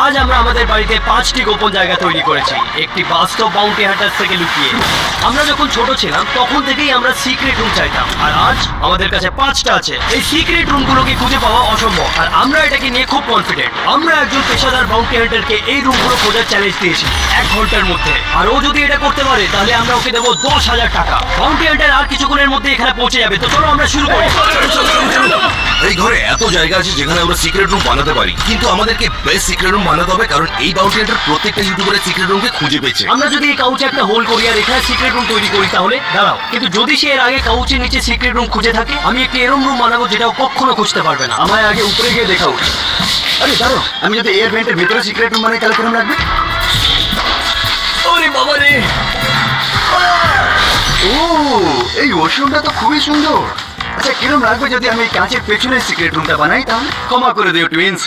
আজ আমরা আমাদের বাড়িতে 5টি গোপন জায়গা তৈরি করেছি, একটি বাস্তব বাউন্টি হান্টার্স থেকে লুকিয়ে। আমরা যখন ছোট ছিলাম তখন থেকেই আমরা সিক্রেট রুম চাইতাম, আর আজ আমাদের কাছে 5টা আছে। এই সিক্রেট রুমগুলোকে খুঁজে পাওয়া অসম্ভব, আর আমরা এটাকে নিয়ে খুব কনফিডেন্ট। আমরা একজন পেশাদার বাউন্টি হান্টারকে এই রুমগুলো খোঁজার চ্যালেঞ্জ দিয়েছি 1 ঘন্টার মধ্যে, আর ও যদি এটা করতে পারে তাহলে আমরা ওকে দেবো 10,000 টাকা। বাউন্টি হান্টার আর কিছুক্ষণের মধ্যে এখানে পৌঁছে যাবে, তো চলো আমরা শুরু করি। এই ঘরে এত জায়গা আছে যেখানে আমরা সিক্রেট রুম বানাতে পারি, কিন্তু আমাদেরকে বেস্ট সিক্রেট রুম বানাতে হবে, কারণ এই বাউন্টি হান্টার প্রত্যেকটা ইউটিউবারের সিক্রেট রুমকে খুঁজে পেয়েছে। আমরা যদি এই কাউচে একটা হোল করি আর এখানে সিক্রেট রুম তৈরি করি তাহলে দাঁড়াও, কিন্তু যদি সে এর আগে কাউচের নিচে সিক্রেট রুম খুঁজে থাকে, আমি একটি এরম রুম বানাবো যেটা ও কখনো খুঁজতে পারবে না। আমায় আগে উপরে গিয়ে দেখা উচিত। আরে দাঁড়ো, আমি যদি এয়ার ভেন্টের ভিতরে সিক্রেট রুম বানাই তাহলে কেমন লাগবে? ওরে বাবা রে! ও, এই ওয়াশরুমটা তো খুবই সুন্দর। আচ্ছা, কিরম লাগবে যদি আমি এই কাঁচের পেছনে সিক্রেট রুমটা বানাই? তাহলে ক্ষমা করে দিও টুইন্স।